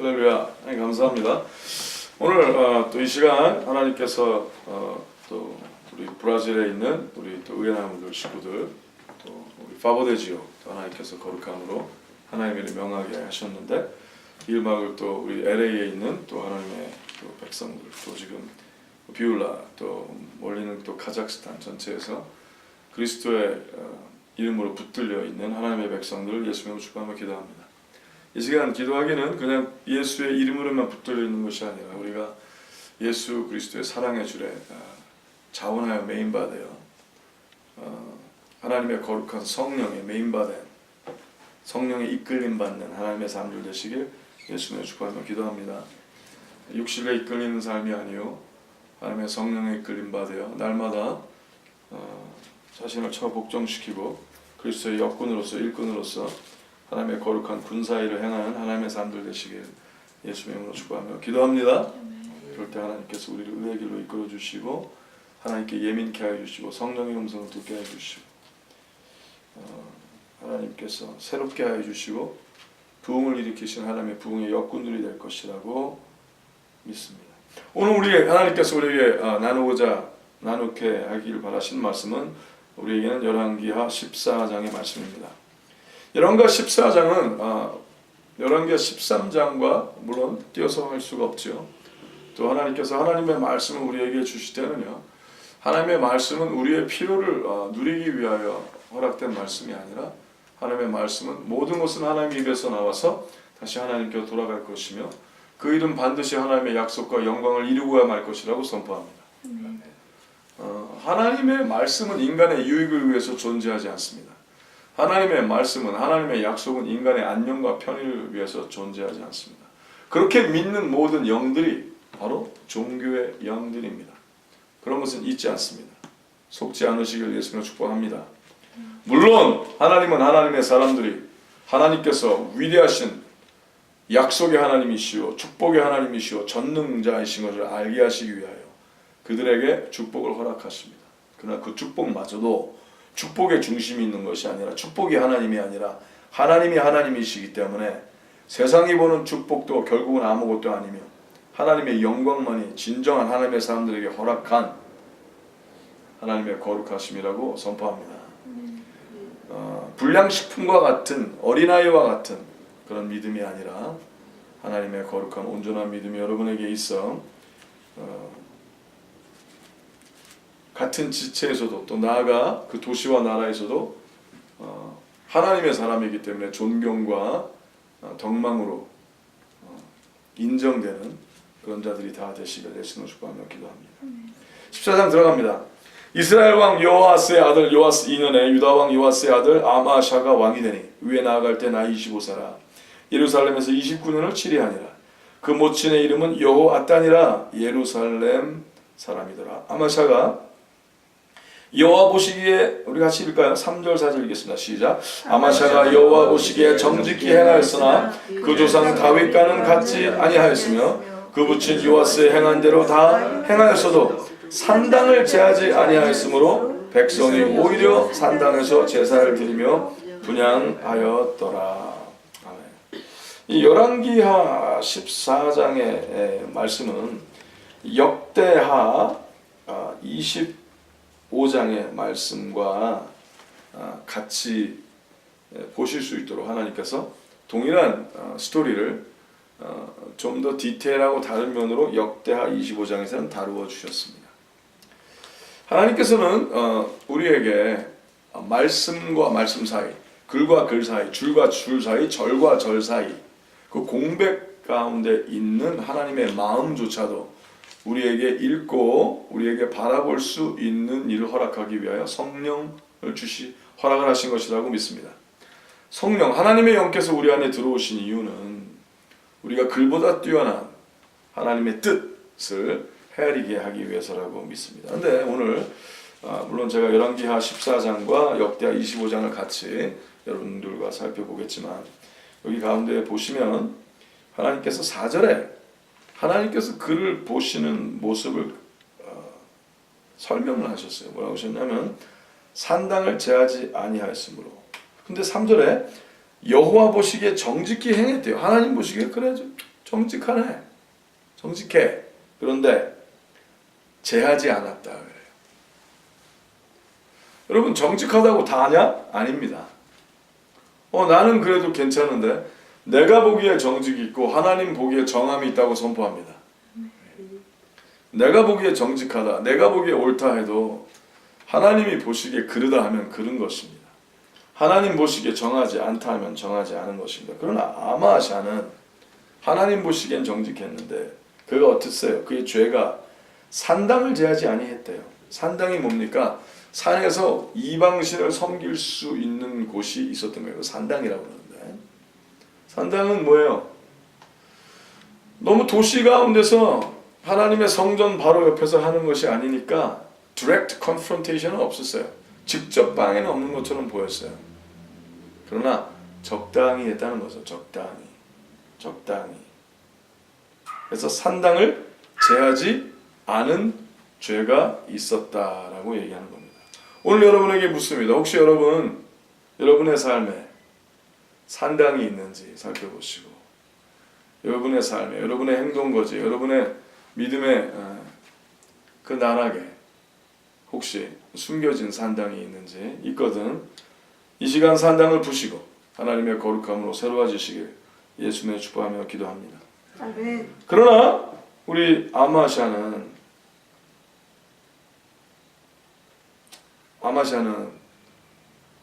할렐루야. 감사합니다. 오늘 또 이 시간 하나님께서 또 우리 브라질에 있는 우리 또 의회나무들 식구들 또 우리 파보데지오 하나님께서 거룩함으로 하나님의 명하게 하셨는데 이 음악을 또 우리 LA에 있는 또 하나님의 또 백성들 또 지금 비울라 또 멀리는 또 카자흐스탄 전체에서 그리스도의 이름으로 붙들려 있는 하나님의 백성들을 예수님으로 축복하며 기도합니다. 이 시간 기도하기는 그냥 예수의 이름으로만 붙들려 있는 것이 아니라 우리가 예수 그리스도의 사랑의 줄에 자원하여 메인받아요. 하나님의 거룩한 성령에 메인받은 성령의 이끌림 받는 하나님의 삶들 되시길 예수님의 축복하며 기도합니다. 육신에 이끌리는 삶이 아니요 하나님의 성령의 이끌림 받아요. 날마다 자신을 처 복종시키고 그리스도의 역군으로서 일꾼으로서 하나님의 거룩한 군사일을 행하는 하나님의 삶들 되시길 예수님의 이름으로 축복하며 기도합니다. 그럴 때 하나님께서 우리를 의의 길로 이끌어 주시고 하나님께 예민케 하여 주시고 성령의 음성을 듣게 하여 주시고 하나님께서 새롭게 하여 주시고 부흥을 일으키신 하나님의 부흥의 역군들이 될 것이라고 믿습니다. 오늘 우리 하나님께서 우리에게 나누게 하기를 바라신 말씀은 우리에게는 열왕기하 14장의 말씀입니다. 열왕기하 14장은 열왕기하 13장과 물론 띄어서 할 수가 없죠. 또 하나님께서 하나님의 말씀을 우리에게 주실 때는요, 하나님의 말씀은 우리의 필요를 누리기 위하여 허락된 말씀이 아니라 하나님의 말씀은 모든 것은 하나님 입에서 나와서 다시 하나님께로 돌아갈 것이며 그 일은 반드시 하나님의 약속과 영광을 이루고야 말 것이라고 선포합니다. 하나님의 말씀은 인간의 유익을 위해서 존재하지 않습니다. 하나님의 말씀은 하나님의 약속은 인간의 안녕과 편의를 위해서 존재하지 않습니다. 그렇게 믿는 모든 영들이 바로 종교의 영들입니다. 그런 것은 잊지 않습니다. 속지 않으시길 예수님을 축복합니다. 물론 하나님은 하나님의 사람들이 하나님께서 위대하신 약속의 하나님이시오 축복의 하나님이시오 전능자이신 것을 알게 하시기 위하여 그들에게 축복을 허락하십니다. 그러나 그 축복마저도 축복의 중심이 있는 것이 아니라 축복이 하나님이 아니라 하나님이 하나님이시기 때문에 세상이 보는 축복도 결국은 아무것도 아니며 하나님의 영광만이 진정한 하나님의 사람들에게 허락한 하나님의 거룩하심이라고 선포합니다. 불량식품과 같은 어린아이와 같은 그런 믿음이 아니라 하나님의 거룩한 온전한 믿음이 여러분에게 있어 같은 지체에서도 또 나아가 그 도시와 나라에서도 하나님의 사람이기 때문에 존경과 덕망으로 인정되는 그런 자들이 다 되시길 예수님을 축복하며 기도합니다. 14장 들어갑니다. 이스라엘 왕 요아스의 아들 요아스 2년에 유다 왕 요아스의 아들 아마샤가 왕이 되니 위에 나아갈 때 나이 25세라 예루살렘에서 29년을 치리하니라. 그 모친의 이름은 여호아단이라 예루살렘 사람이더라. 아마샤가 여호와 보시기에 우리 같이 읽을까요? 3절 4절 읽겠습니다. 시작. 아마샤가 여호와 보시기에 정직히 행하였으나 그 조상 다윗과는 같지 아니하였으며 그 부친 요아스의 행한 대로 다 행하였어도 산당을 제하지 아니하였으므로 백성이 오히려 산당에서 제사를 드리며 분향하였더라. 이 열왕기하 14장의 말씀은 역대하 25장의 말씀과 같이 보실 수 있도록 하나님께서 동일한 스토리를 좀 더 디테일하고 다른 면으로 역대하 25장에서는 다루어 주셨습니다. 하나님께서는 우리에게 말씀과 말씀 사이, 글과 글 사이, 줄과 줄 사이, 절과 절 사이 그 공백 가운데 있는 하나님의 마음조차도 우리에게 읽고 우리에게 바라볼 수 있는 일을 허락하기 위하여 성령을 허락을 하신 것이라고 믿습니다. 성령, 하나님의 영께서 우리 안에 들어오신 이유는 우리가 글보다 뛰어난 하나님의 뜻을 헤아리게 하기 위해서라고 믿습니다. 그런데 오늘 물론 제가 열왕기하 14장과 역대하 25장을 같이 여러분들과 살펴보겠지만 여기 가운데 보시면 하나님께서 4절에 하나님께서 그를 보시는 모습을 설명을 하셨어요. 뭐라고 하셨냐면 산당을 제하지 아니하였으므로. 근데 3절에 여호와 보시기에 정직히 행했대요. 하나님 보시기에 그래 정직하네. 정직해. 그런데 제하지 않았다 그래요. 여러분 정직하다고 다냐? 아닙니다. 나는 그래도 괜찮은데 내가 보기에 정직이 있고 하나님 보기에 정함이 있다고 선포합니다. 내가 보기에 정직하다, 내가 보기에 옳다 해도 하나님이 보시기에 그르다 하면 그른 것입니다. 하나님 보시기에 정하지 않다 하면 정하지 않은 것입니다. 그러나 아마샤는 하나님 보시기엔 정직했는데 그가 어땠어요? 그의 죄가 산당을 제하지 아니했대요. 산당이 뭡니까? 산에서 이방신을 섬길 수 있는 곳이 있었던 거예요. 산당이라고 하는데 산당은 뭐예요? 너무 도시 가운데서 하나님의 성전 바로 옆에서 하는 것이 아니니까 direct confrontation은 없었어요. 직접 방해는 없는 것처럼 보였어요. 그러나 적당히 했다는 거죠. 적당히. 그래서 산당을 제하지 않은 죄가 있었다라고 얘기하는 겁니다. 오늘 여러분에게 묻습니다. 혹시 여러분의 삶에 산당이 있는지 살펴보시고 여러분의 삶에, 여러분의 행동거지, 여러분의 믿음의 그 나락에 혹시 숨겨진 산당이 있는지 있거든 이 시간 산당을 부시고 하나님의 거룩함으로 새로워지시길 예수님의 축복하며 기도합니다. 아멘. 그러나 우리 아마샤는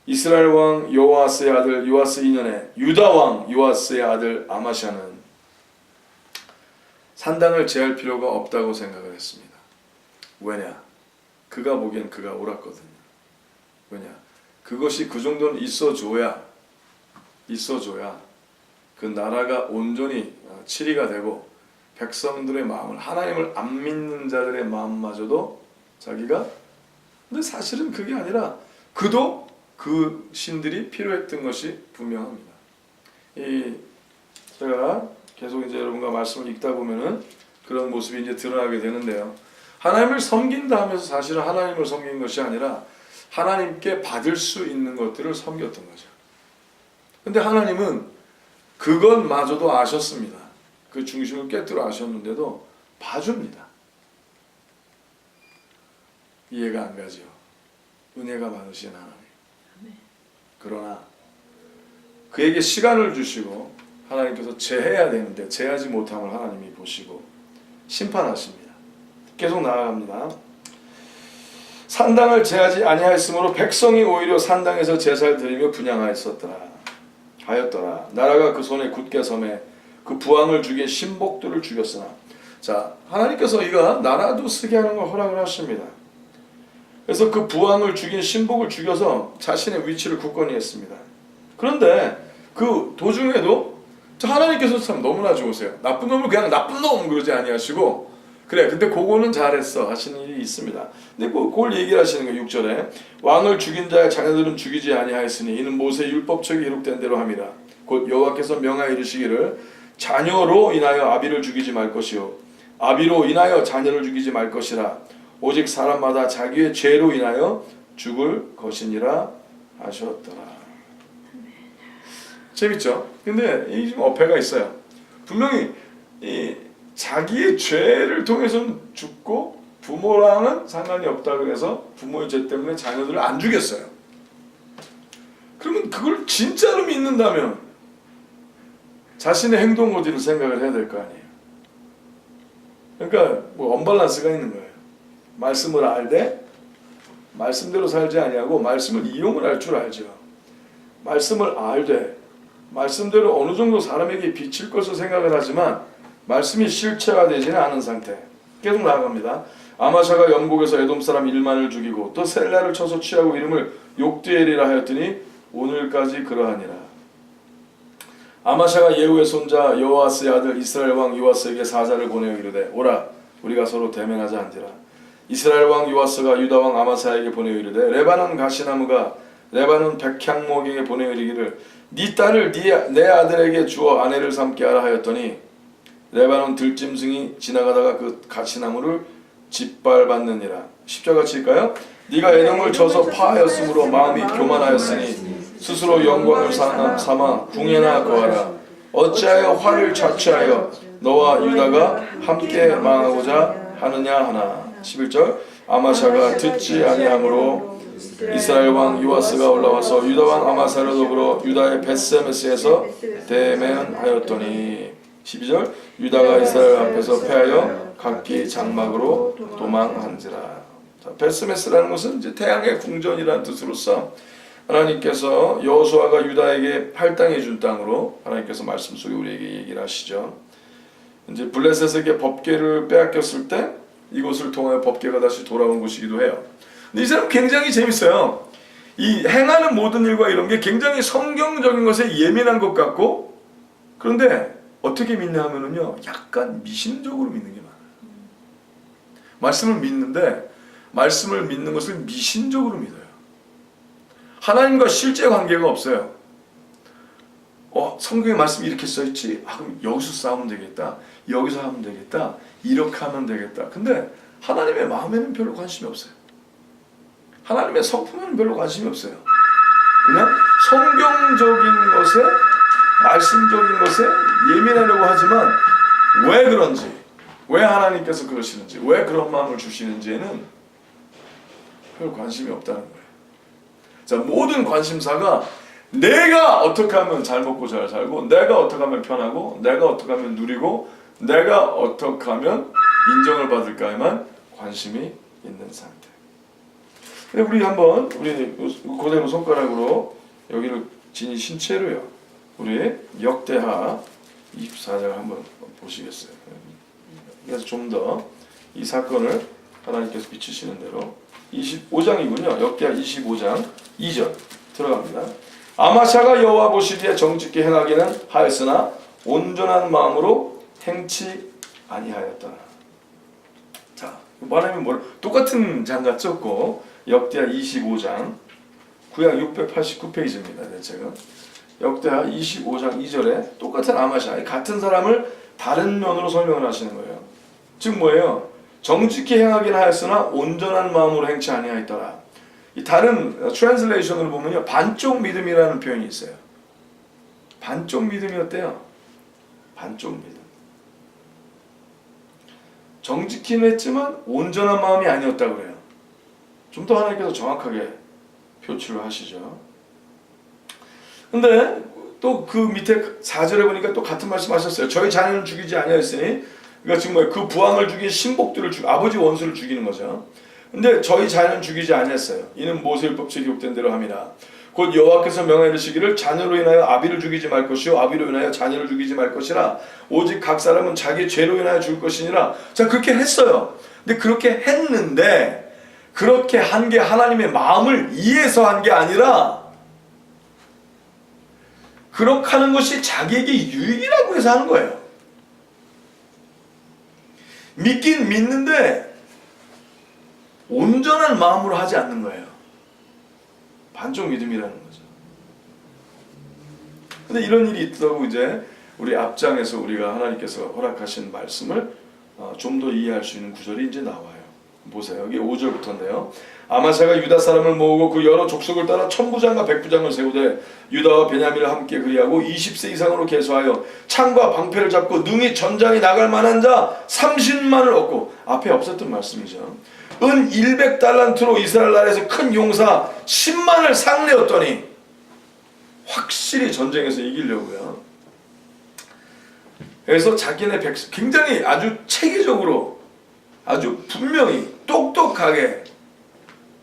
이스라엘 왕 요아스의 아들 요아스 2년에 유다 왕 요아스의 아들 아마샤는 산당을 제할 필요가 없다고 생각을 했습니다. 왜냐? 그가 보기엔 그가 옳았거든요. 왜냐? 그것이 그 정도는 있어줘야 그 나라가 온전히 치리가 되고 백성들의 마음을 하나님을 안 믿는 자들의 마음마저도 자기가 근데 사실은 그게 아니라 그도 그 신들이 필요했던 것이 분명합니다. 제가 계속 이제 여러분과 말씀을 읽다 보면은 그런 모습이 이제 드러나게 되는데요. 하나님을 섬긴다 하면서 사실은 하나님을 섬긴 것이 아니라 하나님께 받을 수 있는 것들을 섬겼던 거죠. 근데 하나님은 그것마저도 아셨습니다. 그 중심을 꿰뚫어 아셨는데도 봐줍니다. 이해가 안 가죠. 은혜가 많으신 하나님. 그러나 그에게 시간을 주시고 하나님께서 제해야 되는데 제하지 못함을 하나님이 보시고 심판하십니다. 계속 나아갑니다. 산당을 제하지 아니하였으므로 백성이 오히려 산당에서 제사를 드리며 분향하였더라. 나라가 그 손에 굳게 섬에 그 부왕을 죽인 신복들을 죽였으나 자 하나님께서 이가 나라도 쓰게 하는 걸 허락을 하십니다. 그래서 그 부왕을 죽인 신복을 죽여서 자신의 위치를 굳건히 했습니다. 그런데 그 도중에도 하나님께서 참 너무나 좋으세요. 나쁜 놈을 그냥 나쁜 놈 그러지 아니하시고 그래 근데 그거는 잘했어 하시는 일이 있습니다. 근데 그걸 얘기를 하시는 거예요. 6절에 왕을 죽인 자의 자녀들은 죽이지 아니하였으니 이는 모세의 율법책에 기록된 대로 함이라. 곧 여호와께서 명하여 이르시기를 자녀로 인하여 아비를 죽이지 말 것이요 아비로 인하여 자녀를 죽이지 말 것이라. 오직 사람마다 자기의 죄로 인하여 죽을 것이니라 하셨더라. 재밌죠? 근데 이 좀 어폐가 있어요. 분명히 이 자기의 죄를 통해서는 죽고 부모랑은 상관이 없다 그래서 부모의 죄 때문에 자녀들을 안 죽였어요. 그러면 그걸 진짜로 믿는다면 자신의 행동 고지를 생각을 해야 될 거 아니에요. 그러니까 뭐 언밸런스가 있는 거예요. 말씀을 알되 말씀대로 살지 아니하고 말씀을 이용을 할 줄 알죠. 말씀을 알되 말씀대로 어느 정도 사람에게 비칠 것을 생각을 하지만 말씀이 실체가 되지는 않은 상태. 계속 나아갑니다. 아마샤가 영국에서 에돔 사람 1만을 죽이고 또 셀라를 쳐서 취하고 이름을 욕드엘이라 하였더니 오늘까지 그러하니라. 아마샤가 예후의 손자 여호아스의 아들 이스라엘 왕 요아스에게 사자를 보내어 이르되 오라 우리가 서로 대면하자 한지라. 이스라엘 왕 요아스가 유다 왕 아마사에게 보내어 이르되 레바논 가시나무가 레바논 백향목에게 보내어 이르기를 네 딸을 내 아들에게 주어 아내를 삼게 하라 하였더니 레바논 들짐승이 지나가다가 그 가시나무를 짓밟았느니라. 10절 같이 읽까요? 네가 에돔을 쳐서 파하였으므로 마음이 교만하였으니 스스로 영광을 삼아 궁예나 거하라. 어찌하여 화를 자초하여 너와 유다가 함께 망하고자 하느냐 하나. 11절 아마샤가 듣지 아니하므로 이스라엘 왕 요아스가 올라와서 유다 왕 아마사를 더불어 유다의 벳세메스에서 대면하였더니 12절 유다가 이스라엘 앞에서 패하여 각기 장막으로 도망한지라. 자, 벳세메스라는 것은 이제 태양의 궁전이라는 뜻으로서 하나님께서 여호수아가 유다에게 할당해 준 땅으로 하나님께서 말씀 속에 우리에게 얘기를 하시죠. 이제 블레셋에게 법궤를 빼앗겼을 때 이곳을 통하여 법궤가 다시 돌아온 곳이기도 해요. 근데 이 사람 굉장히 재밌어요. 이 행하는 모든 일과 이런 게 굉장히 성경적인 것에 예민한 것 같고, 그런데 어떻게 믿냐 하면은요, 약간 미신적으로 믿는 게 많아요. 말씀을 믿는데 말씀을 믿는 것을 미신적으로 믿어요. 하나님과 실제 관계가 없어요. 성경에 말씀이 이렇게 써있지? 그럼 여기서 싸우면 되겠다. 여기서 하면 되겠다. 이렇게 하면 되겠다. 근데 하나님의 마음에는 별로 관심이 없어요. 하나님의 성품에는 별로 관심이 없어요. 그냥 성경적인 것에, 말씀적인 것에 예민하려고 하지만 왜 그런지, 왜 하나님께서 그러시는지, 왜 그런 마음을 주시는지에는 별 관심이 없다는 거예요. 자, 모든 관심사가 내가 어떻게 하면 잘 먹고 잘 살고, 내가 어떻게 하면 편하고, 내가 어떻게 하면 누리고, 내가 어떻게 하면 인정을 받을까에만 관심이 있는 상태. 근데 우리 한번 그대로 손가락으로 여기를 지니신 채로요, 우리 역대하 24장을 한번 보시겠어요. 그래서 좀 더 이 사건을 하나님께서 비추시는 대로 25장이군요. 역대하 25장 2절 들어갑니다. 아마샤가 여호와 보시기에 정직히 행하기는 하였으나 온전한 마음으로 행치 아니하였더라. 자, 말하면 뭘? 똑같은 장 같죠? 역대하 25장 구약 689페이지입니다. 대체가 역대하 25장 2절에 똑같은 아마샤, 같은 사람을 다른 면으로 설명을 하시는 거예요. 즉 뭐예요? 정직히 행하긴 하였으나 온전한 마음으로 행치 아니하였더라. 이 다른 트랜슬레이션으로 보면요, 반쪽 믿음이라는 표현이 있어요. 반쪽 믿음이 어때요? 반쪽 믿음. 정직히는 했지만 온전한 마음이 아니었다 그래요. 좀 더 하나님께서 정확하게 표출을 하시죠. 근데 또 그 밑에 4절에 보니까 또 같은 말씀 하셨어요. 저희 자녀를 죽이지 아니하였으니, 그러니까 지금 뭐예요? 그 부왕을 죽인 신복들을 아버지 원수를 죽이는 거죠. 근데 저희 자녀는 죽이지 아니했어요. 이는 모세율법에 기록된 대로 함이라. 곧 여호와께서 명하시기를 자녀로 인하여 아비를 죽이지 말 것이요 아비로 인하여 자녀를 죽이지 말 것이라. 오직 각 사람은 자기 죄로 인하여 죽을 것이니라. 자, 그렇게 했어요. 근데 그렇게 했는데 그렇게 한 게 하나님의 마음을 이해해서 한 게 아니라 그렇게 하는 것이 자기에게 유익이라고 해서 하는 거예요. 믿긴 믿는데 온전한 마음으로 하지 않는 거예요. 반쪽 믿음이라는 거죠. 근데 이런 일이 있다고 이제 우리 앞장에서 우리가 하나님께서 허락하신 말씀을 좀 더 이해할 수 있는 구절이 이제 나와요. 보세요. 여기 5절부터인데요. 아마샤가 유다 사람을 모으고 그 여러 족속을 따라 천부장과 백부장을 세우되 유다와 베냐민을 함께 그리하고 20세 이상으로 계수하여 창과 방패를 잡고 능히 전장에 나갈 만한 자 30만을 얻고, 앞에 없었던 말씀이죠. 은 100달란트로 이스라엘 나라에서 큰 용사 10만을 상내었더니, 확실히 전쟁에서 이기려고요. 그래서 자기네 백성 굉장히 아주 체계적으로 아주 분명히 똑똑하게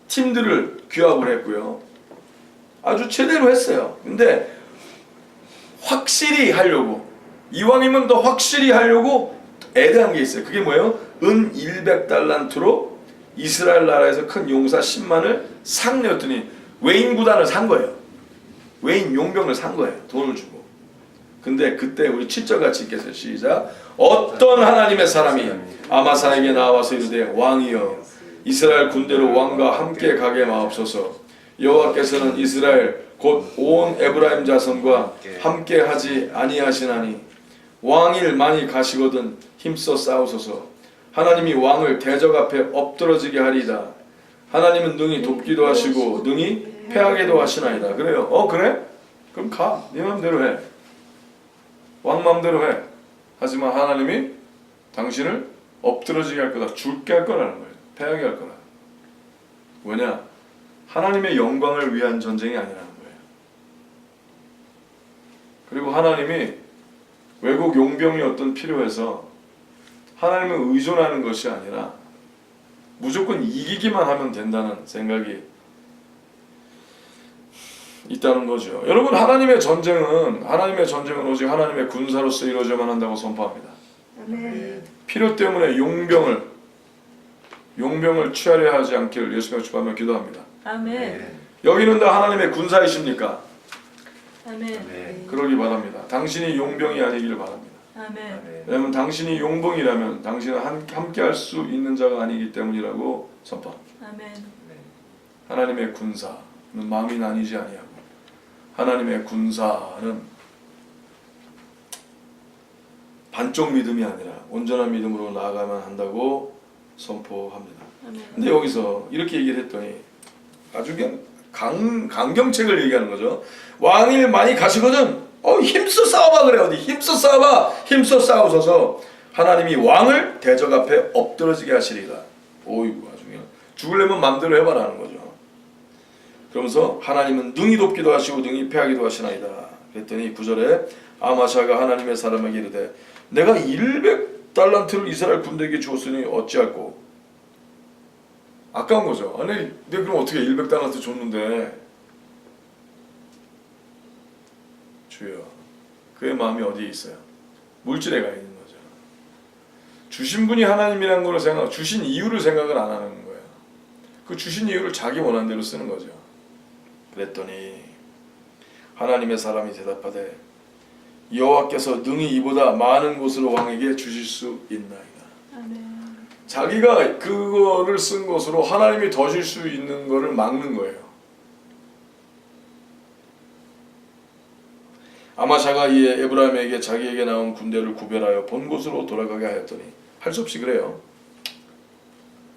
팀들을 규합을 했고요. 아주 제대로 했어요. 근데 확실히 하려고, 이왕이면 더 확실히 하려고 애대한 게 있어요. 그게 뭐예요? 은 100달란트로 이스라엘 나라에서 큰 용사 10만을 상내었더니 외인 구단을 산 거예요. 외인 용병을 산 거예요. 돈을 주고. 근데 그때 우리 7절 같이 읽겠어요. 시작. 어떤 하나님의 사람이 아마사에게 나와서 이르되 왕이여 이스라엘 군대로 왕과 함께 가게 마옵소서. 여호와께서는 이스라엘 곧 온 에브라임 자손과 함께 하지 아니하시나니 왕일 많이 가시거든 힘써 싸우소서. 하나님이 왕을 대적 앞에 엎드러지게 하리이다. 하나님은 능히 돕기도 하시고 능히 패하게도 하시나이다. 그래요. 그래? 그럼 가. 네 마음대로 해. 왕 마음대로 해. 하지만 하나님이 당신을 엎드러지게 할 거다. 죽게 할 거라는 거예요. 패하게 할 거라. 왜냐? 하나님의 영광을 위한 전쟁이 아니라는 거예요. 그리고 하나님이 외국 용병이 어떤 필요해서 하나님을 의존하는 것이 아니라 무조건 이기기만 하면 된다는 생각이 있다는 거죠. 여러분, 하나님의 전쟁은 오직 하나님의 군사로서 이루어져야만 한다고 선포합니다. 아멘. 필요 때문에 용병을 취하려 하지 않기를 예수님의 축복하며 기도합니다. 아멘. 여기는 다 하나님의 군사이십니까? 아멘. 그러기 바랍니다. 당신이 용병이 아니기를 바랍니다. 아멘. 왜냐하면 당신이 용병이라면 당신은 함께 할 수 있는 자가 아니기 때문이라고 선포합니다. 아멘. 하나님의 군사는 마음이 나뉘지 아니하고 하나님의 군사는 반쪽 믿음이 아니라 온전한 믿음으로 나아가만 한다고 선포합니다. 아멘. 근데 여기서 이렇게 얘기를 했더니 아주 그냥 강경책을 얘기하는 거죠. 왕이 많이 가시거든. 힘써 싸워봐 그래. 어디 힘써 싸워봐. 힘써 싸우셔서 하나님이 왕을 대적 앞에 엎드러지게 하시리라. 오이구, 아주 그냥 죽으려면 마음대로 해봐라는 거죠. 그러면서 하나님은 능히 돕기도 하시고 능히 패하기도 하시나이다. 그랬더니 9절에 아마샤가 하나님의 사람에게 이르되 내가 100달란트를 이스라엘 군대에게 주었으니 어찌할꼬. 아까운 거죠. 아니 내가 그럼 어떻게 100달란트 줬는데. 주여, 그의 마음이 어디에 있어요? 물질에 가 있는 거죠. 주신 분이 하나님이라는 걸 주신 이유를 생각을 안 하는 거예요. 그 주신 이유를 자기 원하는 대로 쓰는 거죠. 그랬더니 하나님의 사람이 대답하되 여호와께서 능히 이보다 많은 곳을 왕에게 주실 수 있나이다. 아멘. 자기가 그거를 쓴 것으로 하나님이 더 줄 수 있는 거를 막는 거예요. 아마샤가 이에 에브라임에게 자기에게 나온 군대를 구별하여 본 곳으로 돌아가게 하였더니 할 수 없이 그래요.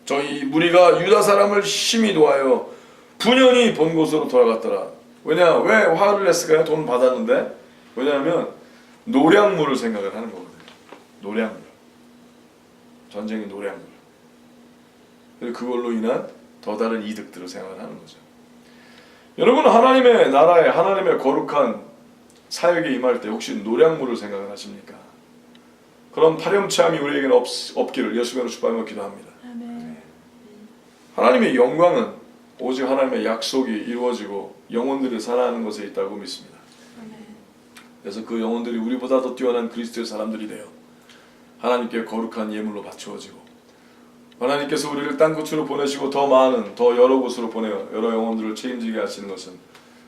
저희 무리가 유다 사람을 심히 도하여 분연히 본 곳으로 돌아갔더라. 왜 화를 냈을까요? 돈 받았는데. 왜냐하면 노량물을 생각을 하는 거거든요. 노량물. 전쟁의 노량물. 그걸로 인한 더 다른 이득들을 생각을 하는 거죠. 여러분, 하나님의 나라에 하나님의 거룩한 사역에 임할 때 혹시 노량물을 생각을 하십니까? 그런 파렴치함이 우리에게는 없기를 예수님으로 축복하며 기도합니다. 아멘. 하나님의 영광은 오직 하나님의 약속이 이루어지고 영혼들이 살아가는 것에 있다고 믿습니다. 아멘. 그래서 그 영혼들이 우리보다 더 뛰어난 그리스도의 사람들이 되어 하나님께 거룩한 예물로 바치워지고 하나님께서 우리를 땅 끝으로 보내시고 더 많은 더 여러 곳으로 보내어 여러 영혼들을 책임지게 하시는 것은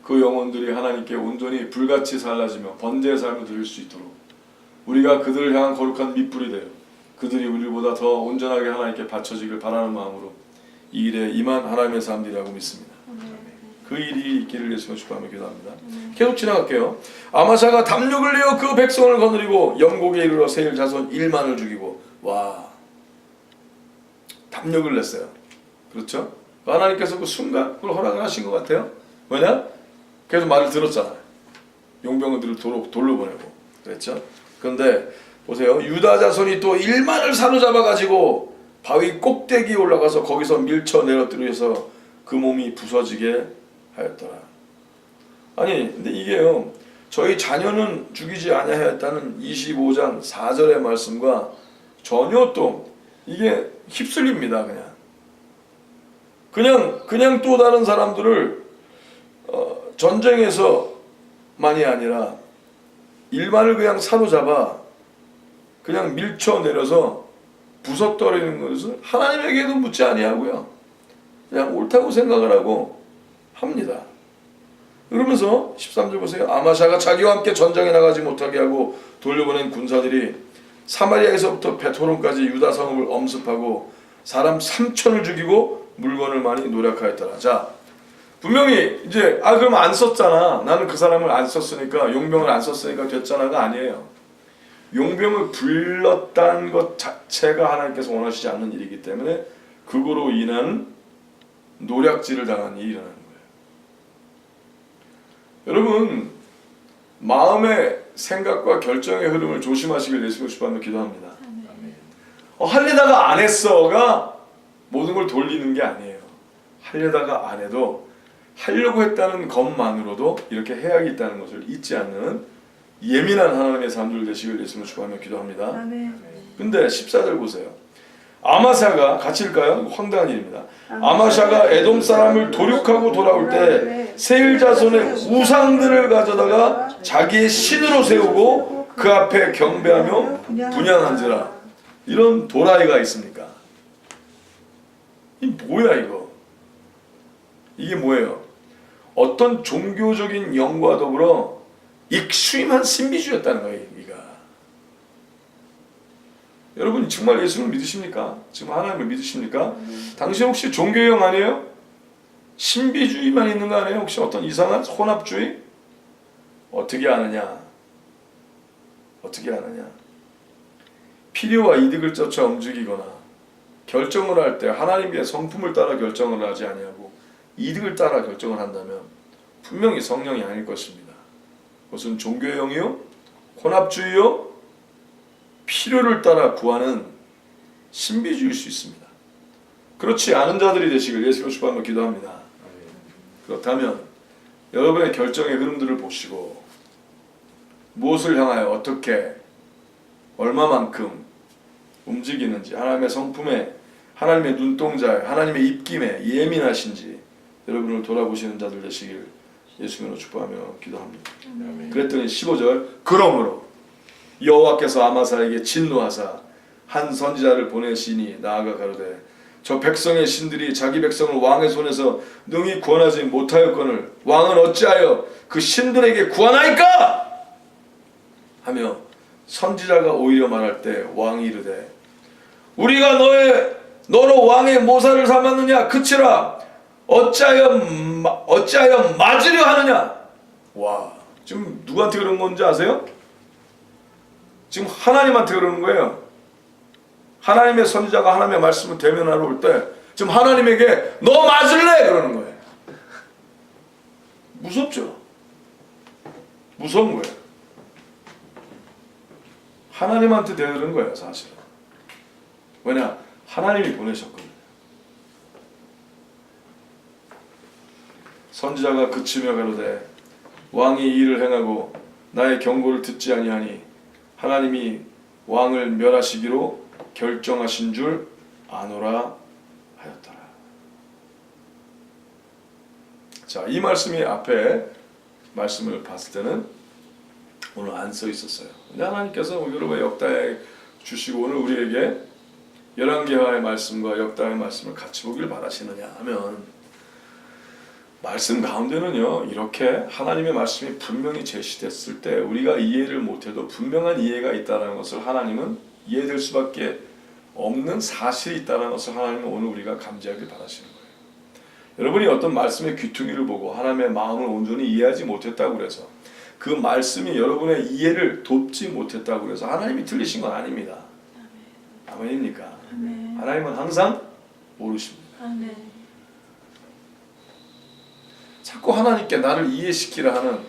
그 영혼들이 하나님께 온전히 불같이 살라지며 번제의 삶을 드릴 수 있도록 우리가 그들을 향한 거룩한 밑불이 되어 그들이 우리보다 더 온전하게 하나님께 바쳐지길 바라는 마음으로 이 일에 임한 하나님의 사람들이라고 믿습니다. 그 일이 있기를 예수님을 축복하며 기도합니다. 계속 지나갈게요. 아마샤가 담력을 내어 그 백성을 거느리고 영곡에 이르러 세일 자손 1만을 죽이고 담력을 냈어요. 그렇죠? 하나님께서 그 순간 그걸 허락을 하신 것 같아요. 왜냐? 계속 말을 들었잖아요. 용병들을 돌로 보내고 그랬죠. 그런데 보세요. 유다 자손이 또 1만을 사로잡아 가지고 바위 꼭대기에 올라가서 거기서 밀쳐 내려뜨려서 그 몸이 부서지게 하였더라. 아니 근데 이게요. 저희 자녀는 죽이지 아니하였다는 25장 4절의 말씀과 전혀 또 이게 휩쓸립니다. 그냥 또 다른 사람들을 전쟁에서만이 아니라 1만을 그냥 사로잡아 그냥 밀쳐내려서 부서뜨리는 것은 하나님에게도 묻지 아니하고요. 그냥 옳다고 생각을 하고 합니다. 그러면서 13절 보세요. 아마샤가 자기와 함께 전장에 나가지 못하게 하고 돌려보낸 군사들이 사마리아에서부터 베토론까지 유다 성읍을 엄습하고 사람 3천을 죽이고 물건을 많이 노력하였더라. 자, 분명히 이제 그럼 안 썼잖아. 나는 그 사람을 안 썼으니까 용병을 안 썼으니까 됐잖아가 아니에요. 용병을 불렀다는 것 자체가 하나님께서 원하시지 않는 일이기 때문에 그거로 인한 노략질을 당한 일이 일어나는 거예요. 여러분, 마음에 생각과 결정의 흐름을 조심하시길 예수 그리스도로 기도합니다. 아멘. 하려다가 안 했어가 모든 걸 돌리는 게 아니에요. 하려다가 안 해도 하려고 했다는 것만으로도 이렇게 해악이 있다는 것을 잊지 않는 예민한 하나님의 사람들 되시길 예수님을 축복하며 기도합니다. 아멘. 근데 14절 보세요. 아마샤가 같이 읽까요? 황당한 일입니다. 아마샤가 에돔 사람을 도륙하고 돌아올 때 세일 자손의 우상들을 가져다가 자기의 신으로 세우고 그 앞에 경배하며 분향한지라. 이런 도라이가 있습니까? 이 뭐야 이거? 이게 뭐예요? 어떤 종교적인 영과 더불어 익수임한 신비주의였다는 거예요. 이가. 여러분 정말 예수를 믿으십니까? 지금 하나님을 믿으십니까? 당신 혹시 종교형 아니에요? 신비주의만 있는 거 아니에요? 혹시 어떤 이상한 혼합주의? 어떻게 아느냐? 어떻게 아느냐? 필요와 이득을 쫓아 움직이거나 결정을 할 때 하나님의 성품을 따라 결정을 하지 아니하고 이득을 따라 결정을 한다면 분명히 성령이 아닐 것입니다. 그것은 종교형이요? 혼합주의요? 필요를 따라 구하는 신비주의일 수 있습니다. 그렇지 않은 자들이 되시길 예수로 축복하며 기도합니다. 그렇다면 여러분의 결정의 흐름들을 보시고 무엇을 향하여 어떻게 얼마만큼 움직이는지 하나님의 성품에 하나님의 눈동자에 하나님의 입김에 예민하신지 여러분을 돌아보시는 자들 되시길 예수님으로 축복하며 기도합니다. 그랬더니 15절 그러므로 여호와께서 아마사에게 진노하사 한 선지자를 보내시니 나아가 가로되 저 백성의 신들이 자기 백성을 왕의 손에서 능히 구원하지 못하였거늘 왕은 어찌하여 그 신들에게 구하나이까? 하며 선지자가 오히려 말할 때 왕이 이르되 우리가 너로 왕의 모사를 삼았느냐 그치라 어찌하여 맞으려 하느냐. 와, 지금 누구한테 그런 건지 아세요? 지금 하나님한테 그러는 거예요. 하나님의 선지자가 하나님의 말씀을 대면하러 올 때 지금 하나님에게 너 맞을래? 그러는 거예요. 무섭죠? 무서운 거예요. 하나님한테 대드는 거예요, 사실은. 왜냐? 하나님이 보내셨거든요. 선지자가 그치며 가로되 왕이 이 일을 행하고 나의 경고를 듣지 아니하니 하나님이 왕을 멸하시기로 결정하신 줄 아노라 하였더라. 자, 이 말씀이 앞에 말씀을 봤을 때는 오늘 안 써 있었어요. 근데 하나님께서 여러분의 역다에 주시고 오늘 우리에게 열왕기하의 말씀과 역다의 말씀을 같이 보길 바라시느냐 하면 말씀 가운데는요 이렇게 하나님의 말씀이 분명히 제시됐을 때 우리가 이해를 못해도 분명한 이해가 있다는 것을 하나님은 이해될 수밖에 없는 사실이 있다는 것을 하나님은 오늘 우리가 감지하길 바라시는 거예요. 여러분이 어떤 말씀의 귀퉁이를 보고 하나님의 마음을 온전히 이해하지 못했다고 그래서 그 말씀이 여러분의 이해를 돕지 못했다고 그래서 하나님이 틀리신 건 아닙니다. 아멘입니까? 아멘. 하나님은 항상 모르십니다. 아멘. 자꾸 하나님께 나를 이해시키라 하는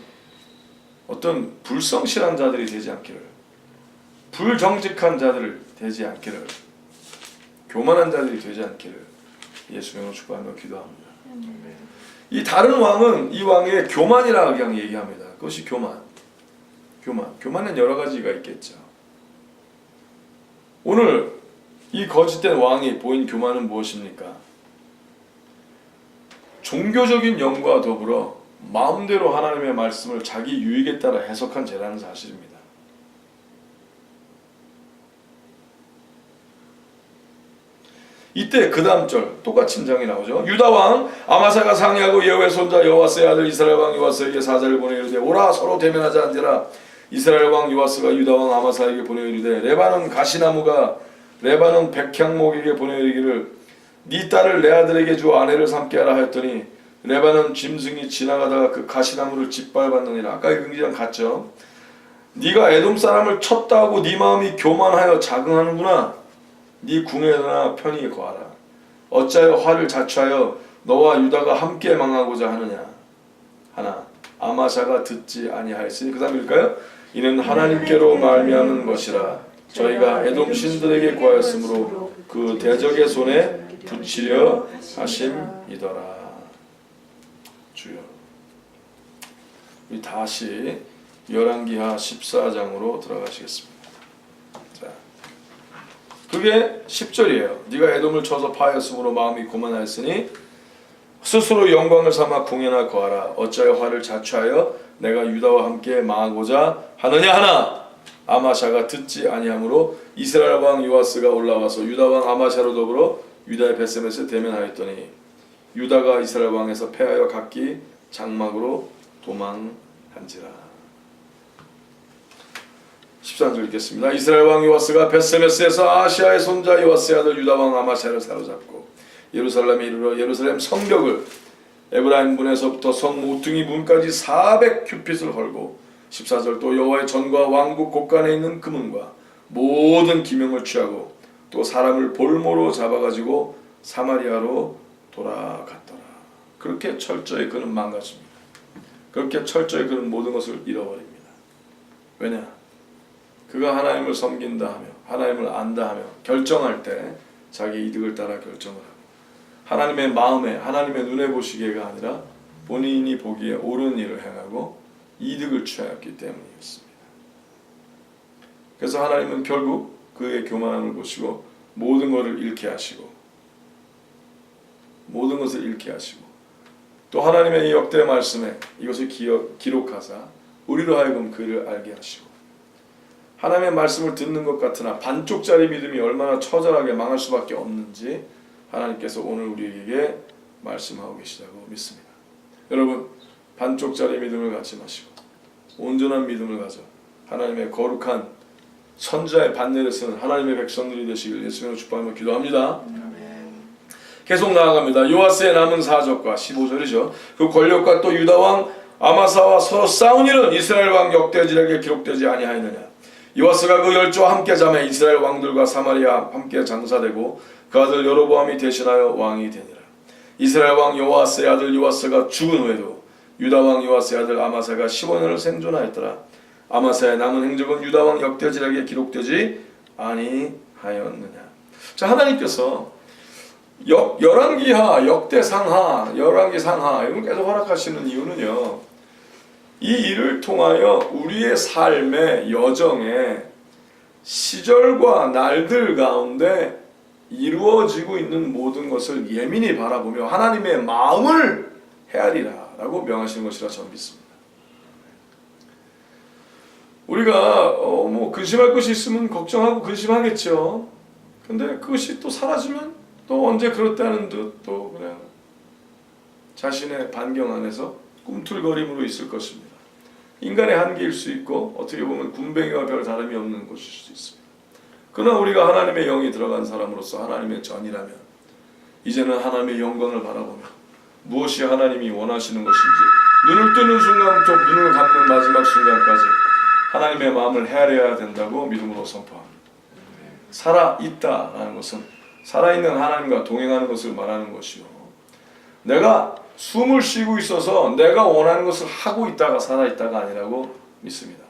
어떤 불성실한 자들이 되지 않기를, 불정직한 자들이 되지 않기를, 교만한 자들이 되지 않기를 예수님으로 축복하며 기도합니다. 이 다른 왕은 이 왕의 교만이라고 그냥 얘기합니다. 그것이 교만은 여러 가지가 있겠죠. 오늘 이 거짓된 왕이 보인 교만은 무엇입니까? 종교적인 영과 더불어 마음대로 하나님의 말씀을 자기 유익에 따라 해석한 죄라는 사실입니다. 이때 그 다음 절 똑같은 장이 나오죠. 유다왕 아마사가 상의하고 여호와의 손자 여호와스의 아들 이스라엘 왕 요아스에게 사자를 보내 이르되 오라 서로 대면하자 한지라. 이스라엘 왕 요아스가 유다왕 아마사에게 보내 이르되 레바논 가시나무가 레바논 백향목에게 보내 이르기를 네 딸을 내 아들에게 주 아내를 삼게 하라 하였더니 레바논 짐승이 지나가다가 그 가시나무를 짓밟았느니라. 아까 그 경기랑 같죠. 네가 에돔 사람을 쳤다 하고 네 마음이 교만하여 자긍하는구나. 네 궁에나 편히 거하라. 어찌하여 화를 자초하여 너와 유다가 함께 망하고자 하느냐. 하나 아마샤가 듣지 아니하였으니 그 다음 읽을까요? 이는 하나님께로 말미암은 것이라. 저희가 에돔 신들에게 구하였으므로 그 대적의 손에 붙이려 하심이더라. 주여. 우리 다시 열왕기하 14장으로 들어가시겠습니다. 자, 그게 10절이에요. 네가 에돔을 쳐서 파하였으므로 마음이 고만하였으니 스스로 영광을 삼아 궁예나 거하라. 어찌하여 화를 자초하여 내가 유다와 함께 망하고자 하느냐 하나 아마샤가 듣지 아니하므로 이스라엘 왕 요아스가 올라와서 유다 왕 아마샤로 더불어 유다의 벳세메스에 대면하였더니 유다가 이스라엘 왕에서 패하여 각기 장막으로 도망한지라. 13절 읽겠습니다. 이스라엘 왕 요아스가 벳세메스에서 아시아의 손자 요아스의 아들 유다 왕 아마샤를 사로잡고 예루살렘에 이르러 예루살렘 성벽을 에브라임 문에서부터 성 모퉁이 문까지 400규빗을 헐고 14절 또 여호와의 전과 왕국 곳간에 있는 금은과 모든 기명을 취하고 또 사람을 볼모로 잡아가지고 사마리아로 돌아갔더라. 그렇게 철저히 그는 망가집니다. 그렇게 철저히 그는 모든 것을 잃어버립니다. 왜냐? 그가 하나님을 섬긴다 하며 하나님을 안다 하며 결정할 때 자기 이득을 따라 결정을 하고 하나님의 마음에 하나님의 눈에 보시기가 아니라 본인이 보기에 옳은 일을 행하고 이득을 취하였기 때문이었습니다. 그래서 하나님은 결국 그의 교만함을 보시고 모든 것을 잃게 하시고 모든 것을 잃게 하시고 또 하나님의 이 역대 말씀에 이것을 기록하사 우리로 하여금 그를 알게 하시고 하나님의 말씀을 듣는 것 같으나 반쪽짜리 믿음이 얼마나 처절하게 망할 수밖에 없는지 하나님께서 오늘 우리에게 말씀하고 계시다고 믿습니다. 여러분 반쪽짜리 믿음을 갖지 마시고 온전한 믿음을 가져 하나님의 거룩한 선자의 반열에 서는 하나님의 백성들이 되시길 예수님으로 축복하며 기도합니다. 계속 나아갑니다. 요아스의 남은 사적과 15절이죠. 그 권력과 또 유다왕 아마사와 서로 싸운 일은 이스라엘 왕 역대지략에 기록되지 아니하였느냐. 요아스가 그 열조와 함께 잠에 이스라엘 왕들과 사마리아 함께 장사되고 그 아들 여로보암이 대신하여 왕이 되니라. 이스라엘 왕 요아스의 아들 요아스가 죽은 후에도 유다 왕 요아스의 아들 아마사가 15년을 생존하였더라. 아마사의 남은 행적은 유다 왕 역대지략에 기록되지 아니하였느냐. 자, 하나님께서 열왕기하, 역대상하, 열왕기상하 이걸 계속 허락하시는 이유는요. 이 일을 통하여 우리의 삶의 여정에 시절과 날들 가운데 이루어지고 있는 모든 것을 예민히 바라보며 하나님의 마음을 헤아리라 라고 명하시는 것이라 저는 믿습니다. 우리가 근심할 것이 있으면 걱정하고 근심하겠죠. 근데 그것이 또 사라지면 또 언제 그렇다는 듯 또 그냥 자신의 반경 안에서 꿈틀거림으로 있을 것입니다. 인간의 한계일 수 있고 어떻게 보면 군뱅이와 별 다름이 없는 것일 수도 있습니다. 그러나 우리가 하나님의 영이 들어간 사람으로서 하나님의 전이라면 이제는 하나님의 영광을 바라보며 무엇이 하나님이 원하시는 것인지 눈을 뜨는 순간부터 눈을 감는 마지막 순간까지 하나님의 마음을 헤아려야 된다고 믿음으로 선포합니다. 살아있다라는 것은 살아있는 하나님과 동행하는 것을 말하는 것이요. 내가 숨을 쉬고 있어서 내가 원하는 것을 하고 있다가 살아있다가 아니라고 믿습니다.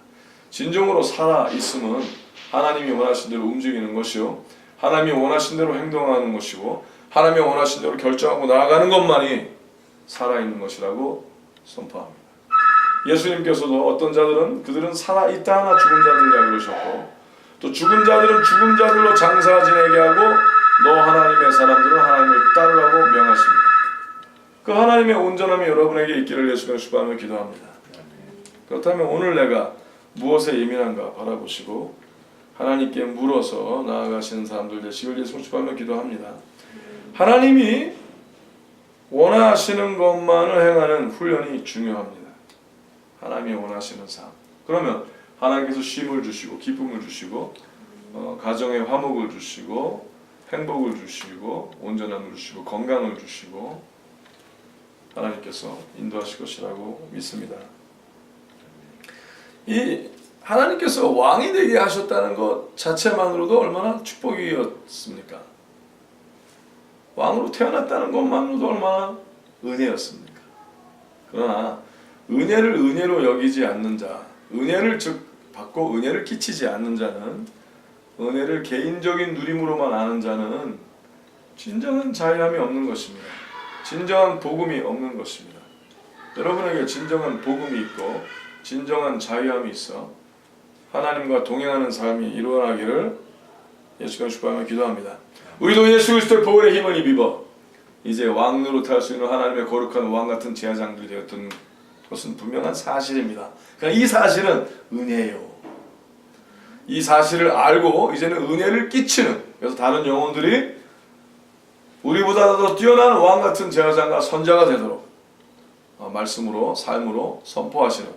진정으로 살아있음은 하나님이 원하신 대로 움직이는 것이요. 하나님이 원하신 대로 행동하는 것이고 하나님이 원하신 대로 결정하고 나아가는 것만이 살아있는 것이라고 선포합니다. 예수님께서도 어떤 자들은 그들은 살아있다 하나 죽은 자들이라 그러셨고 또 죽은 자들은 죽은 자들로 장사 지내게 하고 너 하나님의 사람들은 하나님을 따르라고 명하십니다. 그 하나님의 온전함이 여러분에게 있기를 예수님을 축복하며 기도합니다. 그렇다면 오늘 내가 무엇에 예민한가 바라보시고 하나님께 물어서 나아가시는 사람들 되시길 예수님을 축복하며 기도합니다. 하나님이 원하시는 것만을 행하는 훈련이 중요합니다. 하나님이 원하시는 삶. 그러면 하나님께서 쉼을 주시고 기쁨을 주시고 가정에 화목을 주시고 행복을 주시고 온전함을 주시고 건강을 주시고 하나님께서 인도하실 것이라고 믿습니다. 이 하나님께서 왕이 되게 하셨다는 것 자체만으로도 얼마나 축복이었습니까? 왕으로 태어났다는 것만으로도 얼마나 은혜였습니까? 그러나 은혜를 은혜로 여기지 않는 자, 은혜를 즉 받고 은혜를 끼치지 않는 자는, 은혜를 개인적인 누림으로만 아는 자는 진정한 자유함이 없는 것입니다. 진정한 복음이 없는 것입니다. 여러분에게 진정한 복음이 있고 진정한 자유함이 있어 하나님과 동행하는 삶이 일어나기를 예수가 축복하며 기도합니다. 우리도 예수 그리스도의 보혈의 힘을 입어 이제 왕 노릇할 수 있는 하나님의 거룩한 왕같은 제사장들이 되었던 것은 분명한 사실입니다. 그러니까 이 사실은 은혜예요. 이 사실을 알고 이제는 은혜를 끼치는, 그래서 다른 영혼들이 우리보다 더 뛰어난 왕같은 제사장과 선자가 되도록 말씀으로 삶으로 선포하시는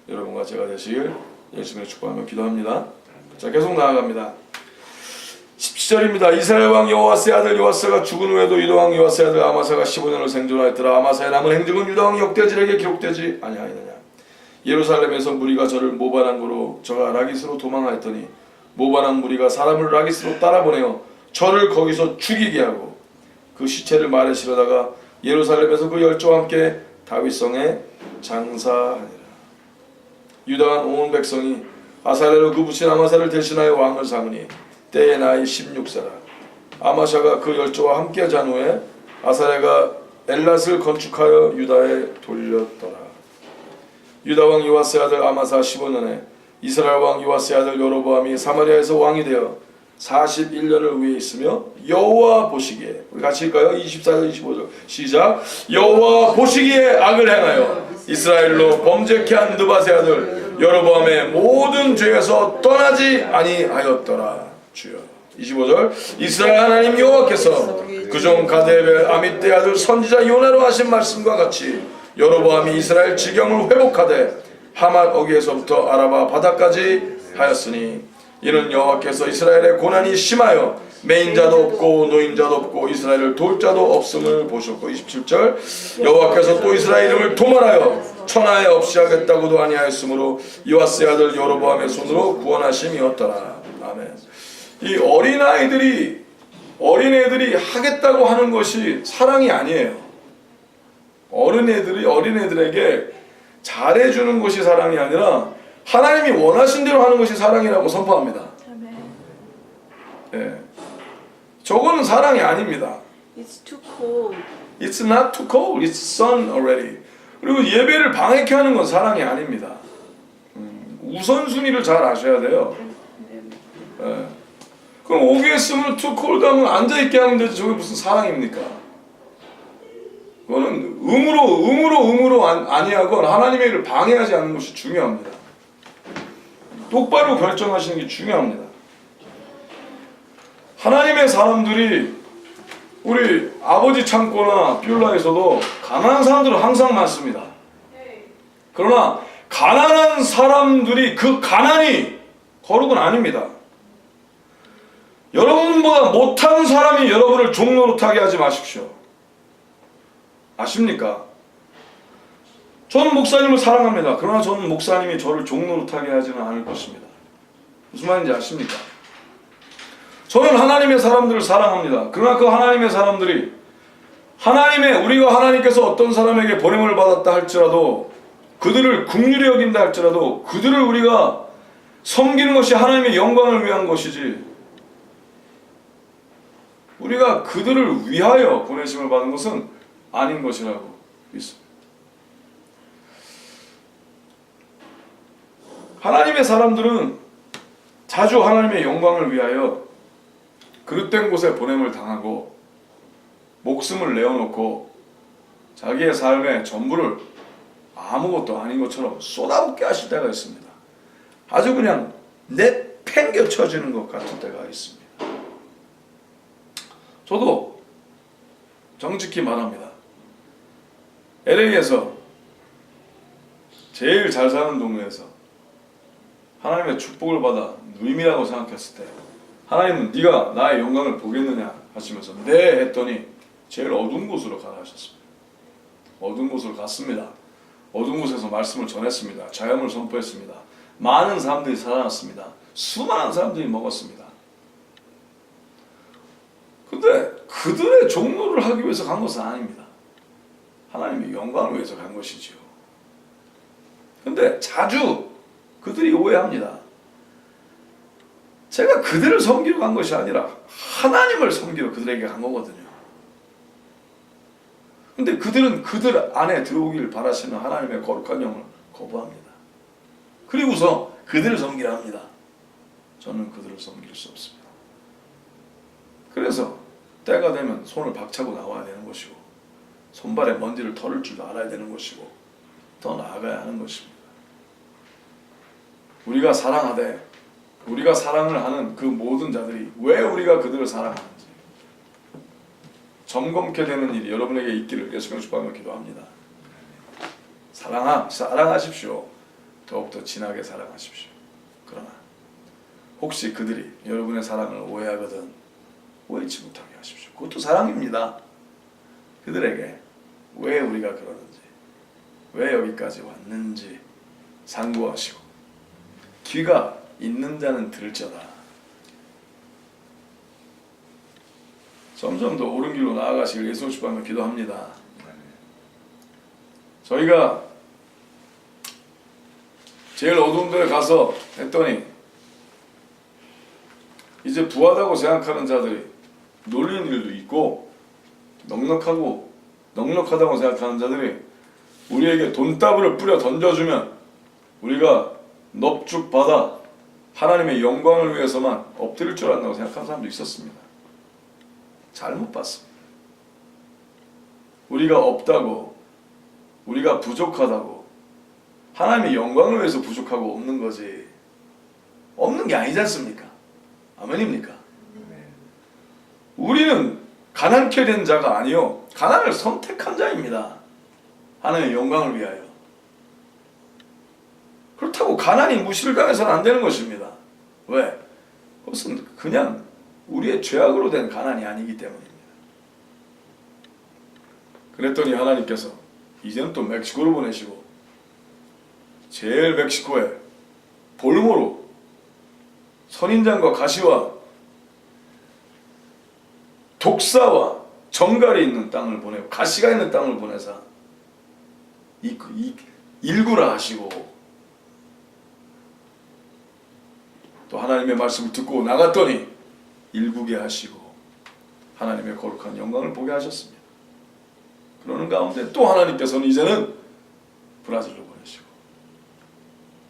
여러분과 제가 되시길 예수님의 축복하며 기도합니다. 자, 계속 나아갑니다. 17절입니다. 이스라엘 왕 여호와스의 아들 요아스가 죽은 후에도 유다 왕 요아스의 아들 아마사가 15년을 생존하였더라. 아마사의 남은 행적은 유다 왕 역대지에게 기록되지 아니하였느냐. 예루살렘에서 무리가 저를 모반한 거로 저가 라기스로 도망하였더니 모반한 무리가 사람을 라기스로 따라보내어 저를 거기서 죽이게 하고 그 시체를 말에 실어다가 예루살렘에서 그 열조와 함께 다윗성에 장사하니라. 유다한 온 백성이 아사랴로 그 부친 아마사를 대신하여 왕을 삼으니 때의 나이 16세라. 아마샤가 그 열조와 함께 잔 후에 아사랴가 엘랏을 건축하여 유다에 돌렸더라. 유다 왕 요아스의 아들 아마사 15년에 이스라엘 왕 요아스의 아들 여로보암이 사마리아에서 왕이 되어 41년을 위에 있으며 여호와 보시기에, 우리 같이 읽까요? 24절 25절 시작. 여호와 보시기에 악을 행하여 이스라엘로 범죄케 한 느밧의 아들 여로보암의 모든 죄에서 떠나지 아니하였더라. 주여. 25절 이스라엘 하나님 여호와께서 그종 가데벨 아미떼 아들 선지자 요나로 하신 말씀과 같이 여로보암이 이스라엘 지경을 회복하되 하맛 어귀에서부터 아라바 바다까지 하였으니 이는 여호와께서 이스라엘의 고난이 심하여 매인자도 없고 노인자도 없고 이스라엘을 돌 자도 없음을 보셨고 27절 여호와께서 또 이스라엘 이름을 도말하여 천하에 없이 하겠다고도 아니하였으므로 요아스의 아들 여로보암의 손으로 구원하심이었더라. 아멘. 이 어린애들이 하겠다고 하는 것이 사랑이 아니에요. 어린애들에게 잘해주는 것이 사랑이 아니라 하나님이 원하신 대로 하는 것이 사랑이라고 선포합니다. 예. 저거는 사랑이 아닙니다. It's too cold. It's not too cold. It's sun already. 그리고 예배를 방해케 하는 건 사랑이 아닙니다. 우선순위를 잘 아셔야 돼요. 예. 그럼 오게 했으면 too cold 하면 앉아있게 하면 되지 저게 무슨 사랑입니까? 그거는 의무로 아니하건 하나님의 일을 방해하지 않는 것이 중요합니다. 똑바로 결정하시는 게 중요합니다. 하나님의 사람들이 우리 아버지 창고나 뷰라에서도 가난한 사람들은 항상 많습니다. 그러나 가난한 사람들이 그 가난이 거룩은 아닙니다. 여러분보다 못한 사람이 여러분을 종노릇하게 하지 마십시오. 아십니까? 저는 목사님을 사랑합니다. 그러나 저는 목사님이 저를 종노릇하게 하지는 않을 것입니다. 무슨 말인지 아십니까? 저는 하나님의 사람들을 사랑합니다. 그러나 그 하나님의 사람들이 우리가 하나님께서 어떤 사람에게 보냄을 받았다 할지라도 그들을 긍휼히 여긴다 할지라도 그들을 우리가 섬기는 것이 하나님의 영광을 위한 것이지 우리가 그들을 위하여 보내심을 받은 것은 아닌 것이라고 믿습니다. 하나님의 사람들은 자주 하나님의 영광을 위하여 그릇된 곳에 보냄을 당하고 목숨을 내어놓고 자기의 삶의 전부를 아무것도 아닌 것처럼 쏟아붓게 하실 때가 있습니다. 아주 그냥 내팽개쳐지는 것 같은 때가 있습니다. 저도 정직히 말합니다. LA에서 제일 잘 사는 동네에서 하나님의 축복을 받아 누임이라고 생각했을 때 하나님은 네가 나의 영광을 보겠느냐 하시면서 네 했더니 제일 어두운 곳으로 가라 하셨습니다. 어두운 곳으로 갔습니다. 어두운 곳에서 말씀을 전했습니다. 자연을 선포했습니다. 많은 사람들이 살아났습니다. 수많은 사람들이 먹었습니다. 근데 그들의 종로를 하기 위해서 간 것은 아닙니다. 하나님의 영광을 위해서 간 것이지요. 근데 자주 그들이 오해합니다. 제가 그들을 섬기러 간 것이 아니라 하나님을 섬기러 그들에게 간 거거든요. 근데 그들은 그들 안에 들어오기를 바라시는 하나님의 거룩한 영을 거부합니다. 그리고서 그들을 섬기라 합니다. 저는 그들을 섬길 수 없습니다. 그래서 때가 되면 손을 박차고 나와야 되는 것이고 손발에 먼지를 털을 줄 알아야 되는 것이고 더 나아가야 하는 것입니다. 우리가 사랑하되 우리가 사랑을 하는 그 모든 자들이 왜 우리가 그들을 사랑하는지 점검케 되는 일이 여러분에게 있기를 예수님 축복하며 기도합니다. 사랑하십시오. 더욱더 진하게 사랑하십시오. 그러나 혹시 그들이 여러분의 사랑을 오해하거든 오해치 못하게 하십시오. 그것도 사랑입니다. 그들에게 왜 우리가 그러는지 왜 여기까지 왔는지 상고하시고 귀가 있는 자는 들을지어다. 점점 더 옳은 길로 나아가시길 예수 축복하며 기도합니다. 저희가 제일 어두운 데에 가서 했더니 이제 부하다고 생각하는 자들이 놀리는 일도 있고 넉넉하다고 생각하는 자들이 우리에게 돈다발을 뿌려 던져주면 우리가 넙죽받아 하나님의 영광을 위해서만 엎드릴 줄 안다고 생각하는 사람도 있었습니다. 잘못 봤습니다. 우리가 없다고 우리가 부족하다고 하나님의 영광을 위해서 부족하고 없는 거지 없는 게 아니지 않습니까? 아멘입니까? 우리는 가난케 된 자가 아니요 가난을 선택한 자입니다. 하나님의 영광을 위하여. 그렇다고 가난이 무시를 당해서는 안 되는 것입니다. 왜? 그것은 그냥 우리의 죄악으로 된 가난이 아니기 때문입니다. 그랬더니 하나님께서 이제는 또 멕시코로 보내시고 제일 멕시코에 볼모로 선인장과 가시와 독사와 정갈이 있는 땅을 보내고 가시가 있는 땅을 보내사 일구라 하시고 또 하나님의 말씀을 듣고 나갔더니 일구게 하시고 하나님의 거룩한 영광을 보게 하셨습니다. 그러는 가운데 또 하나님께서는 이제는 브라질로 보내시고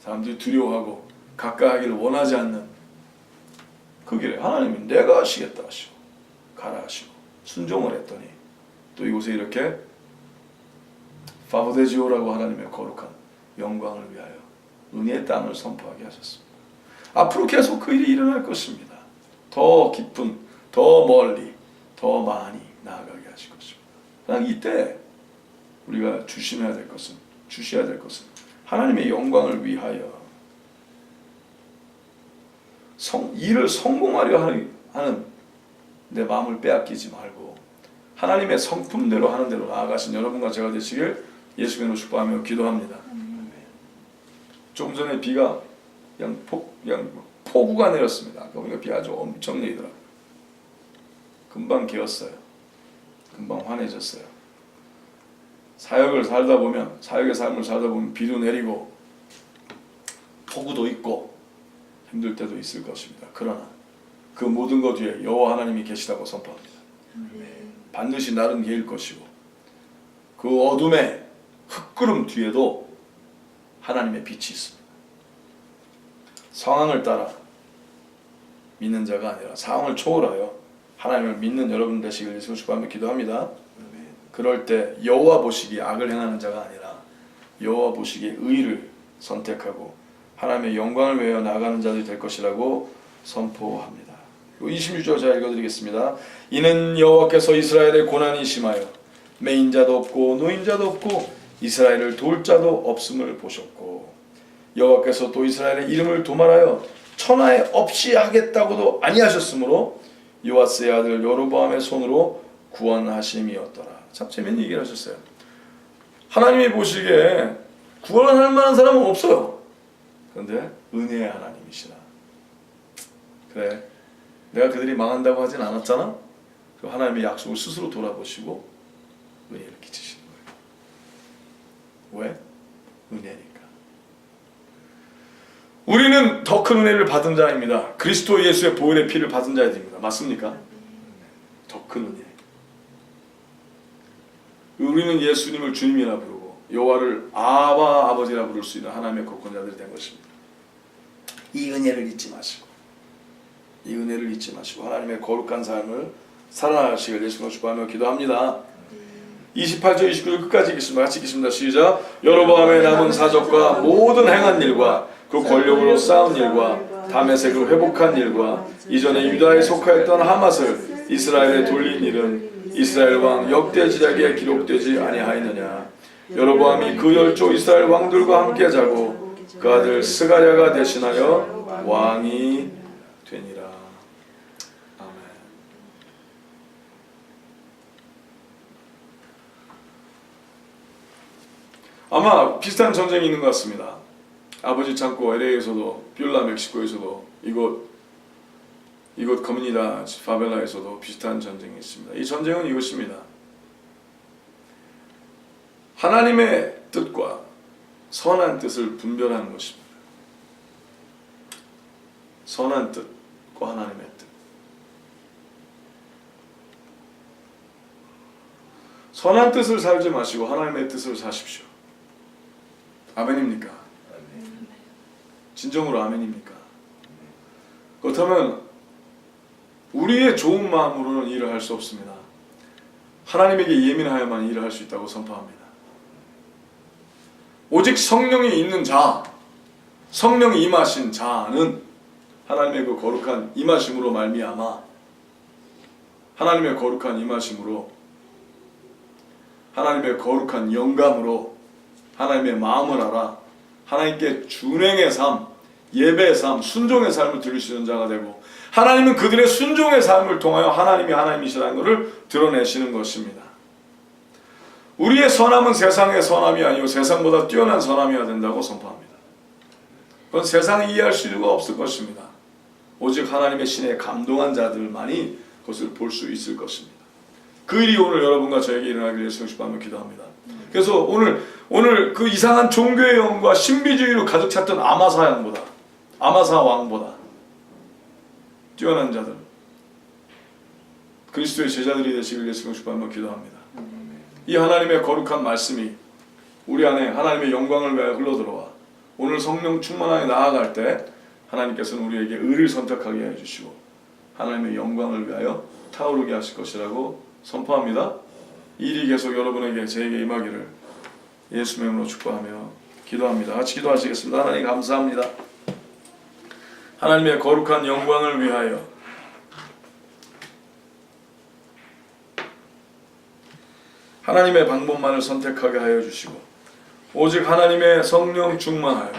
사람들이 두려워하고 가까이하기를 원하지 않는 그 길에 하나님이 내가 하시겠다 하시고 가라 하시고 순종을 했더니 또 이곳에 이렇게 파보데지오라고 하나님의 거룩한 영광을 위하여 은혜의 땅을 선포하게 하셨습니다. 앞으로 계속 그 일이 일어날 것입니다. 더 깊은, 더 멀리, 더 많이 나아가게 하실 것입니다. 그러나 이때 우리가 주셔야 될 것은 하나님의 영광을 위하여 일을 성공하려 하는 내 마음을 빼앗기지 말고 하나님의 성품대로 하는 대로 나아가신 여러분과 제가 되시길 예수님으로 축복하며 기도합니다. 좀 전에 비가 그냥 폭우가 내렸습니다. 아까 보니까 비 아주 엄청 내리더라고요. 금방 개었어요. 금방 환해졌어요. 사역의 삶을 살다 보면 비도 내리고 폭우도 있고 힘들 때도 있을 것입니다. 그러나 그 모든 것 뒤에 여호와 하나님이 계시다고 선포합니다. 반드시 날은 개일 것이고 그 어둠의 흑구름 뒤에도 하나님의 빛이 있습니다. 상황을 따라 믿는 자가 아니라 상황을 초월하여 하나님을 믿는 여러분 되시길 예수 축복하며 기도합니다. 그럴 때 여호와 보시기에 악을 행하는 자가 아니라 여호와 보시기에 의를 선택하고 하나님의 영광을 위하여 나아가는 자들이 될 것이라고 선포합니다. 26절 제가 읽어드리겠습니다. 이는 여호와께서 이스라엘의 고난이 심하여 매인자도 없고 노인자도 없고 이스라엘을 도울 자도 없음을 보셨고 여호와께서 또 이스라엘의 이름을 도말하여 천하에 없이 하겠다고도 아니하셨으므로 요아스의 아들 여로보암의 손으로 구원하심이었더라. 참 재밌는 얘기를 하셨어요. 하나님이 보시기에 구원할 만한 사람은 없어요. 그런데 은혜의 하나님이시라. 그래, 내가 그들이 망한다고 하진 않았잖아. 그 하나님의 약속을 스스로 돌아보시고 은혜를 끼치시는 거예요. 왜? 은혜니까. 우리는 더 큰 은혜를 받은 자입니다. 그리스도 예수의 보혈의 피를 받은 자입니다. 맞습니까? 더 큰 은혜. 우리는 예수님을 주님이라 부르고 여호와를 아바 아버지라 부를 수 있는 하나님의 거룩한 자들이 된 것입니다. 이 은혜를 잊지 마시고, 이 은혜를 잊지 마시고 하나님의 거룩한 삶을 살아가시길 예수님을 축복하며 기도합니다. 28절 29절 끝까지 읽겠습니다. 같이 읽겠습니다. 시작. 여로보암의 남은 사적과 모든 행한 일과 그 권력으로 싸운 일과 다메섹을 회복한 일과 이전에 유다에 속하였던 하맛을 이스라엘에 돌린 일은 이스라엘 왕 역대지략에 기록되지 아니하였느냐. 여로보암이 그 10조 이스라엘 왕들과 함께 자고 그 아들 스가랴가 대신하여 왕이 되니라. 아멘. 아마 비슷한 전쟁이 있는 것 같습니다. 아버지 창고 LA에서도, 뷰라 멕시코에서도, 이곳 커뮤니다 파벨라에서도 비슷한 전쟁이 있습니다. 이 전쟁은 이것입니다. 하나님의 뜻과 선한 뜻을 분별하는 것입니다. 선한 뜻과 하나님의 뜻. 선한 뜻을 살지 마시고 하나님의 뜻을 사십시오. 아멘입니까? 진정으로 아멘입니까? 그렇다면 우리의 좋은 마음으로는 일을 할 수 없습니다. 하나님에게 예민하여만 일을 할 수 있다고 선포합니다. 오직 성령이 있는 자, 성령이 임하신 자는 하나님의 그 거룩한 임하심으로 말미암아 하나님의 거룩한 임하심으로 하나님의 거룩한 영감으로 하나님의 마음을 알아 하나님께 준행의 삶, 예배의 삶, 순종의 삶을 들으시는 자가 되고 하나님은 그들의 순종의 삶을 통하여 하나님이 하나님이시라는 것을 드러내시는 것입니다. 우리의 선함은 세상의 선함이 아니고 세상보다 뛰어난 선함이어야 된다고 선포합니다. 그건 세상이 이해할 수가 없을 것입니다. 오직 하나님의 신에 감동한 자들만이 그것을 볼 수 있을 것입니다. 그 일이 오늘 여러분과 저에게 일어나기를 예수님 축복하며 기도합니다. 그래서 오늘 그 이상한 종교의 영과 신비주의로 가득 찼던 아마사 왕보다 뛰어난 자들, 그리스도의 제자들이 되시길 예수님 축복하며 기도합니다. 이 하나님의 거룩한 말씀이 우리 안에 하나님의 영광을 위하여 흘러들어와 오늘 성령 충만하게 나아갈 때 하나님께서는 우리에게 의를 선택하게 해주시고 하나님의 영광을 위하여 타오르게 하실 것이라고 선포합니다. 이 일이 계속 여러분에게 저에게 임하기를 예수의 이름으로 축복하며 기도합니다. 같이 기도하시겠습니다. 하나님 감사합니다. 하나님의 거룩한 영광을 위하여 하나님의 방법만을 선택하게 하여 주시고 오직 하나님의 성령 충만하여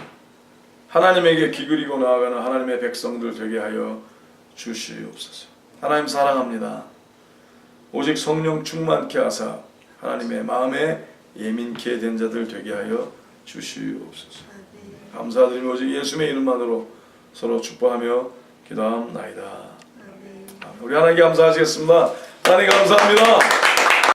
하나님에게 기울이고 나아가는 하나님의 백성들 되게 하여 주시옵소서. 하나님 사랑합니다. 오직 성령 충만케 하사 하나님의 마음에 예민케 된 자들 되게 하여 주시옵소서. 감사드리며 오직 예수의 이름만으로 서로 축복하며 기도합나이다. 우리 하나님께 감사하시겠습니다. 하나님 감사합니다.